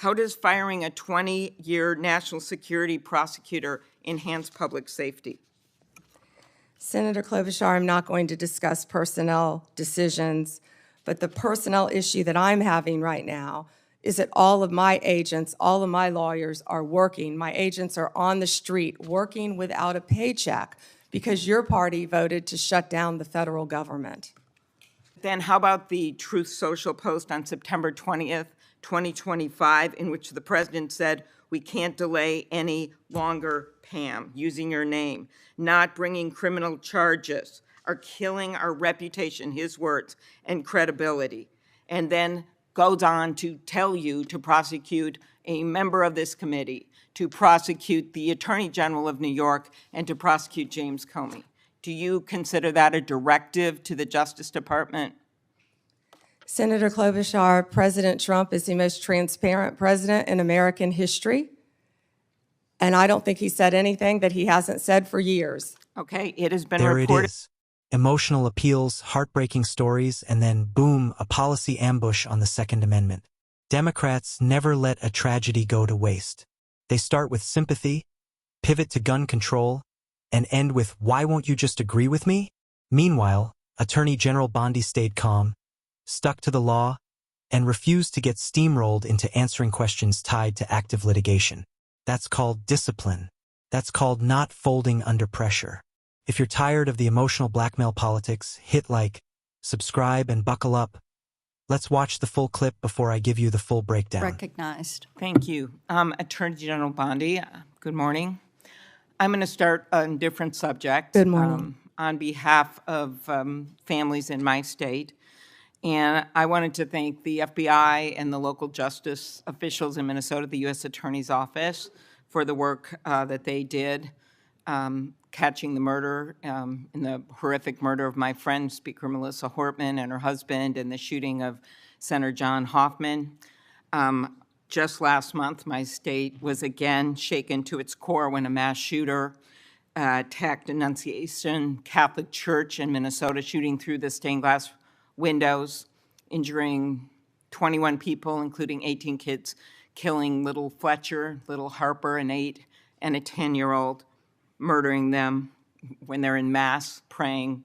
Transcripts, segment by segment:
How does firing a 20-year national security prosecutor enhance public safety? Senator Klobuchar, I'm not going to discuss personnel decisions, but the personnel issue that I'm having right now is that all of my agents, all of my lawyers are working. My agents are on the street working without a paycheck because your party voted to shut down the federal government. Then how about the Truth Social post on September 20th, 2025, in which the president said, "We can't delay any longer, Pam," using your name, "not bringing criminal charges are killing our reputation," his words, "and credibility," and then goes on to tell you to prosecute a member of this committee, to prosecute the Attorney General of New York, and to prosecute James Comey. Do you consider that a directive to the Justice Department? Senator Klobuchar, President Trump is the most transparent president in American history, and I don't think he said anything that he hasn't said for years. Okay, it has been There reported. it is. Emotional appeals, heartbreaking stories, and then boom, a policy ambush on the Second Amendment. Democrats never let a tragedy go to waste. They start with sympathy, pivot to gun control, and end with, "Why won't you just agree with me?" Meanwhile, Attorney General Bondi stayed calm, stuck to the law, and refused to get steamrolled into answering questions tied to active litigation. That's called discipline. That's called not folding under pressure. If you're tired of the emotional blackmail politics, hit like, subscribe, and buckle up. Let's watch the full clip before I give you the full breakdown. Recognized. Thank you. Attorney General Bondi, good morning. I'm going to start on a different subject. Good morning. On behalf of families in my state. And I wanted to thank the FBI and the local justice officials in Minnesota, the U.S. Attorney's Office, for the work that they did catching the murder, in the horrific murder of my friend, Speaker Melissa Hortman, and her husband, and the shooting of Senator John Hoffman. Just last month, my state was again shaken to its core when a mass shooter attacked Annunciation Catholic Church in Minnesota, shooting through the stained glass windows, injuring 21 people, including 18 kids, killing little Fletcher, little Harper, an 8 and a 10-year-old, murdering them when they're in mass praying,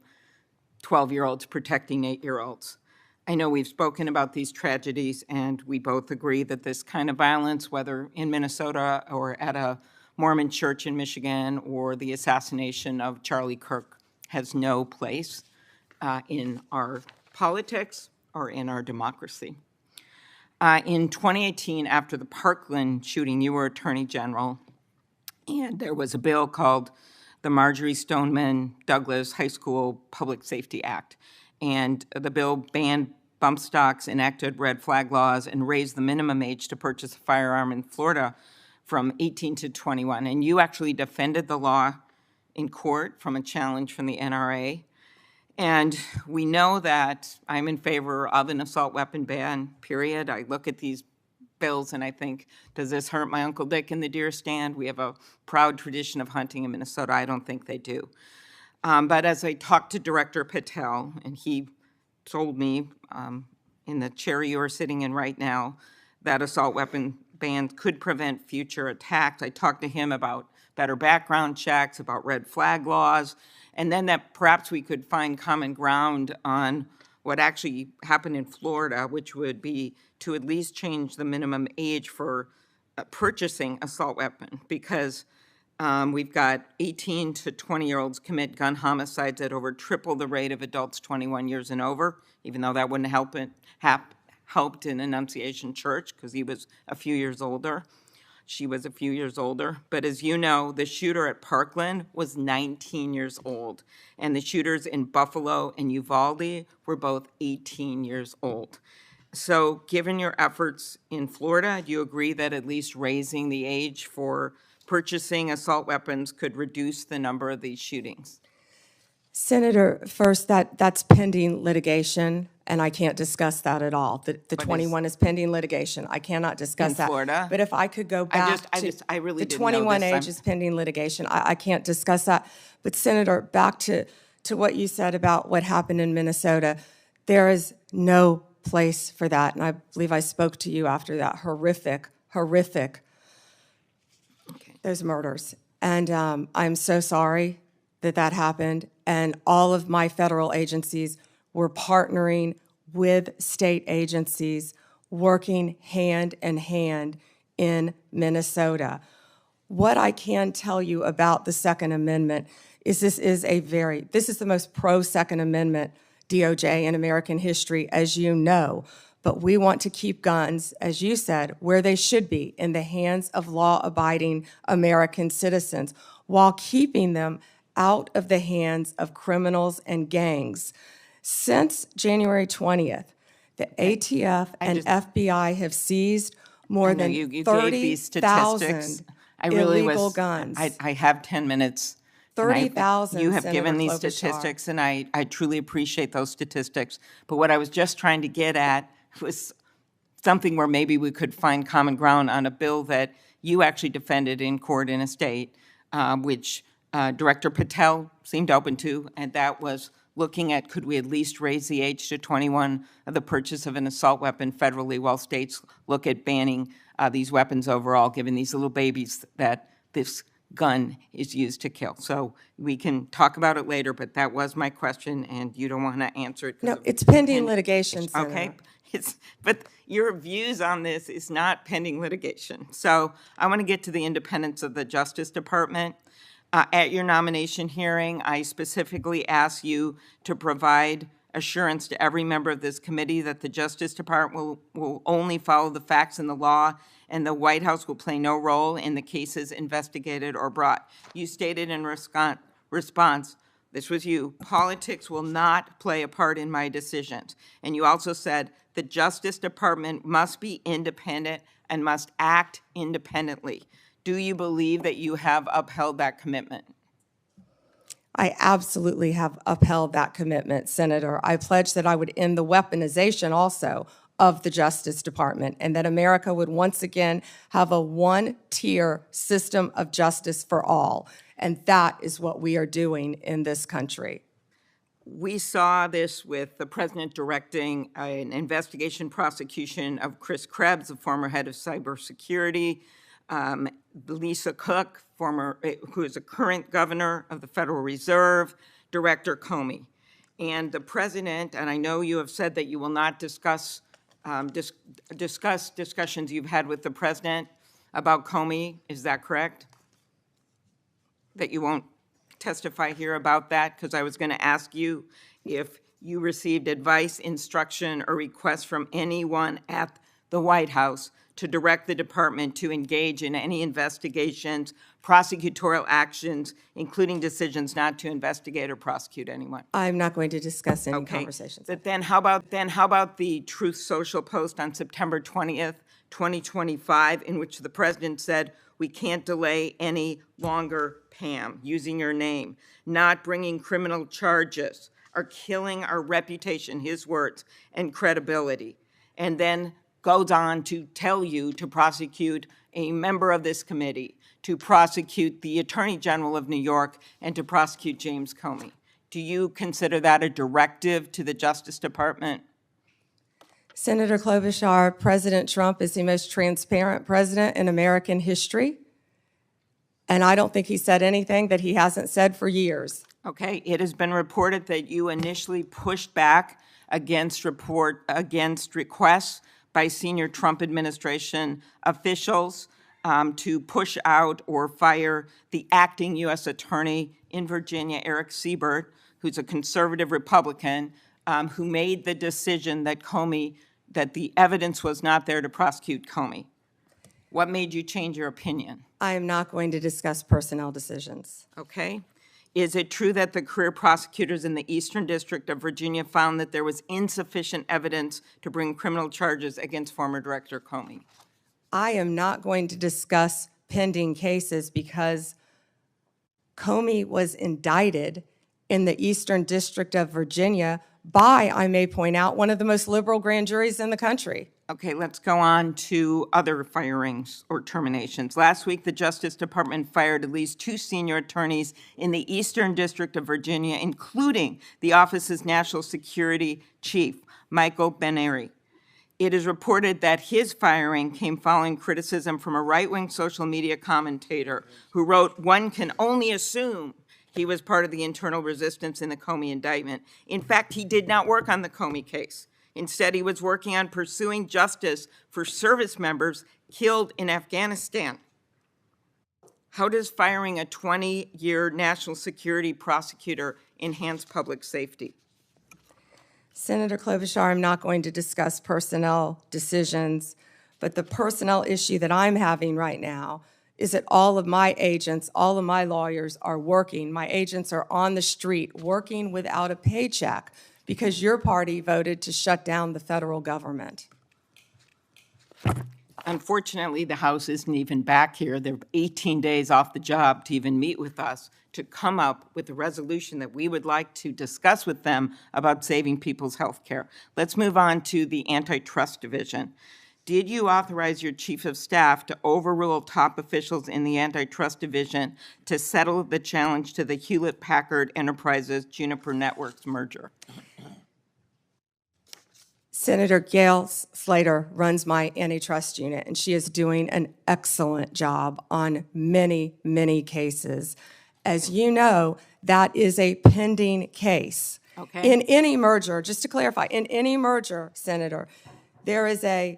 12-year-olds protecting 8-year-olds. I know we've spoken about these tragedies, and we both agree that this kind of violence, whether in Minnesota or at a Mormon church in Michigan or the assassination of Charlie Kirk, has no place in our politics or in our democracy. In 2018, after the Parkland shooting, you were Attorney General, and there was a bill called the Marjorie Stoneman Douglas High School Public Safety Act. And the bill banned bump stocks, enacted red flag laws, and raised the minimum age to purchase a firearm in Florida from 18 to 21. And you actually defended the law in court from a challenge from the NRA. And we know that I'm in favor of an assault weapon ban, period. I look at these bills and I think, does this hurt my Uncle Dick in the deer stand? We have a proud tradition of hunting in Minnesota. I don't think they do. But as I talked to Director Patel, and he told me in the chair you are sitting in right now, that assault weapon ban could prevent future attacks. I talked to him about better background checks, about red flag laws, and then that perhaps we could find common ground on what actually happened in Florida, which would be to at least change the minimum age for purchasing assault weapon, because we've got 18 to 20-year-olds commit gun homicides at over triple the rate of adults 21 years and over, even though that wouldn't helped in Annunciation Church because he was a few years older. She was a few years older. But as you know, the shooter at Parkland was 19 years old, and the shooters in Buffalo and Uvalde were both 18 years old. So given your efforts in Florida, do you agree that at least raising the age for purchasing assault weapons could reduce the number of these shootings? Senator, first, that's pending litigation, and I can't discuss that at all. The 21 is pending litigation. I cannot discuss In that. Florida? But if I could go back I really the didn't know 21 this. age is pending litigation. I can't discuss that. But Senator, back to what you said about what happened in Minnesota, there is no place for that. And I believe I spoke to you after that horrific horrific, those murders. And I'm so sorry that that happened. And all of my federal agencies were partnering with state agencies, working hand in hand in Minnesota. What I can tell you about the Second Amendment is this is the most pro-Second Amendment DOJ in American history, as you know. But we want to keep guns, as you said, where they should be, in the hands of law-abiding American citizens, while keeping them out of the hands of criminals and gangs. Since January 20th, the ATF and FBI have seized more than you gave these statistics. 30,000 illegal guns. I have 10 minutes. 30,000, You have Senator given these Klobuchar. statistics, and I truly appreciate those statistics. But what I was just trying to get at was something where maybe we could find common ground on a bill that you actually defended in court in a state, which Director Patel seemed open to, and that was looking at could we at least raise the age to 21 of the purchase of an assault weapon federally while states look at banning these weapons overall, given these little babies that this gun is used to kill. So we can talk about it later, but that was my question, and you don't want to answer it. No, it's pending litigation, Senator. Okay, but your views on this is not pending litigation. So I want to get to the independence of the Justice Department. At your nomination hearing, I specifically asked you to provide assurance to every member of this committee that the Justice Department will only follow the facts and the law, and the White House will play no role in the cases investigated or brought. You stated in response, this was you, politics will not play a part in my decisions. And you also said the Justice Department must be independent and must act independently. Do you believe that you have upheld that commitment? I absolutely have upheld that commitment, Senator. I pledged that I would end the weaponization also of the Justice Department, and that America would once again have a one-tier system of justice for all. And that is what we are doing in this country. We saw this with the president directing an investigation prosecution of Chris Krebs, the former head of cybersecurity, Lisa Cook, who is a current governor of the Federal Reserve, Director Comey. And the president, and I know you have said that you will not discuss discussions you've had with the president about Comey. Is that correct? That you won't testify here about that? Because I was going to ask you if you received advice, instruction, or request from anyone at the White House to direct the department to engage in any investigations, prosecutorial actions, including decisions not to investigate or prosecute anyone. I'm not going to discuss any Okay. conversations. But then how about the Truth Social post on September 20th, 2025, in which the president said, "We can't delay any longer, Pam," using your name, "not bringing criminal charges are killing our reputation," his words, "and credibility." And then goes on to tell you to prosecute a member of this committee, to prosecute the Attorney General of New York, and to prosecute James Comey. Do you consider that a directive to the Justice Department? Senator Klobuchar, President Trump is the most transparent president in American history, and I don't think he said anything that he hasn't said for years. Okay, it has been reported that you initially pushed back against requests by senior Trump administration officials to push out or fire the acting U.S. Attorney in Virginia, Eric Siebert, who's a conservative Republican, who made the decision that the evidence was not there to prosecute Comey. What made you change your opinion? I am not going to discuss personnel decisions. Okay. Is it true that the career prosecutors in the Eastern District of Virginia found that there was insufficient evidence to bring criminal charges against former Director Comey? I am not going to discuss pending cases because Comey was indicted in the Eastern District of Virginia by, I may point out, one of the most liberal grand juries in the country. Okay, let's go on to other firings or terminations. Last week, the Justice Department fired at least 2 senior attorneys in the Eastern District of Virginia, including the office's national security chief, Michael Benary. It is reported that his firing came following criticism from a right-wing social media commentator who wrote, "One can only assume he was part of the internal resistance in the Comey indictment." In fact, he did not work on the Comey case. Instead, he was working on pursuing justice for service members killed in Afghanistan. How does firing a 20-year national security prosecutor enhance public safety? Senator Klobuchar, I'm not going to discuss personnel decisions, but the personnel issue that I'm having right now is that all of my agents, all of my lawyers are working. My agents are on the street working without a paycheck because your party voted to shut down the federal government. Unfortunately, the House isn't even back here. They're 18 days off the job to even meet with us to come up with a resolution that we would like to discuss with them about saving people's health care. Let's move on to the Antitrust Division. Did you authorize your chief of staff to overrule top officials in the Antitrust Division to settle the challenge to the Hewlett-Packard Enterprises Juniper Networks merger? Senator Gail Slater runs my antitrust unit, and she is doing an excellent job on many, many cases. As you know, that is a pending case. Okay. In any merger, just to clarify, in any merger, Senator, there is a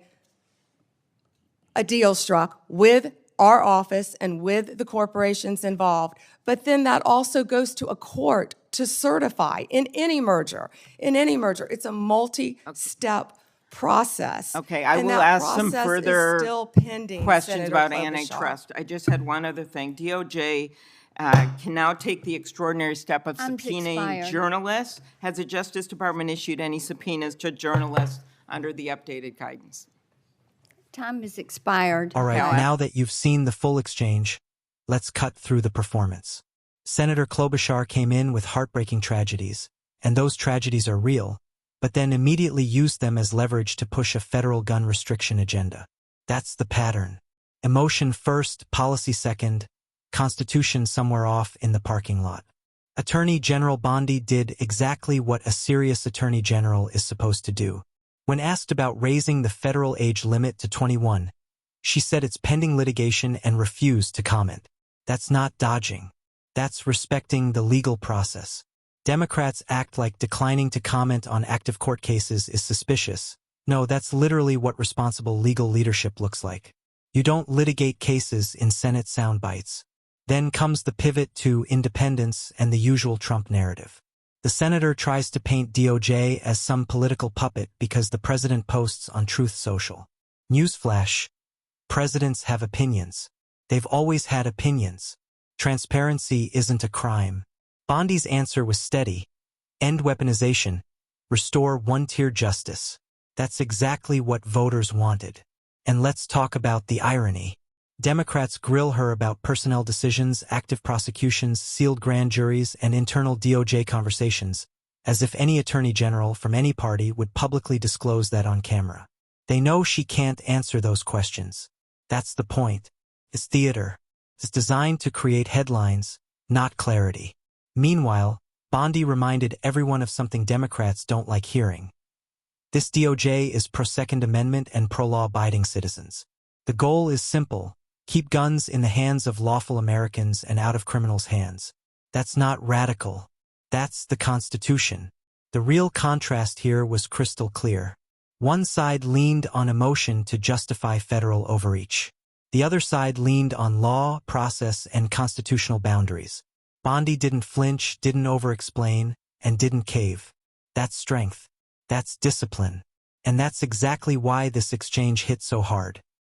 deal struck with our office and with the corporations involved, but then that also goes to a court to certify in any merger. In any merger, it's a multi-step process. Okay, I and will that ask some process further is still pending, questions Senator about Klobuchar. antitrust. I just had one other thing. DOJ can now take the extraordinary step of subpoenaing expired. journalists. Has the Justice Department issued any subpoenas to journalists under the updated guidance? Time has expired. All right, Okay. now that you've seen the full exchange, let's cut through the performance. Senator Klobuchar came in with heartbreaking tragedies, and those tragedies are real, but then immediately used them as leverage to push a federal gun restriction agenda. That's the pattern. Emotion first, policy second, Constitution somewhere off in the parking lot. Attorney General Bondi did exactly what a serious attorney general is supposed to do. When asked about raising the federal age limit to 21, she said it's pending litigation and refused to comment. That's not dodging. That's respecting the legal process. Democrats act like declining to comment on active court cases is suspicious. No, that's literally what responsible legal leadership looks like. You don't litigate cases in Senate sound bites. Then comes the pivot to independence and the usual Trump narrative. The senator tries to paint DOJ as some political puppet because the president posts on Truth Social. Newsflash: presidents have opinions. They've always had opinions. Transparency isn't a crime. Bondi's answer was steady. End weaponization. Restore one-tier justice. That's exactly what voters wanted. And let's talk about the irony. Democrats grill her about personnel decisions, active prosecutions, sealed grand juries, and internal DOJ conversations, as if any attorney general from any party would publicly disclose that on camera. They know she can't answer those questions. That's the point. It's theater. It's designed to create headlines, not clarity. Meanwhile, Bondi reminded everyone of something Democrats don't like hearing. This DOJ is pro-Second Amendment and pro-law-abiding citizens. The goal is simple: keep guns in the hands of lawful Americans and out of criminals' hands. That's not radical. That's the Constitution. The real contrast here was crystal clear. One side leaned on emotion to justify federal overreach. The other side leaned on law, process, and constitutional boundaries. Bondi didn't flinch, didn't over-explain, and didn't cave. That's strength. That's discipline. And that's exactly why this exchange hit so hard.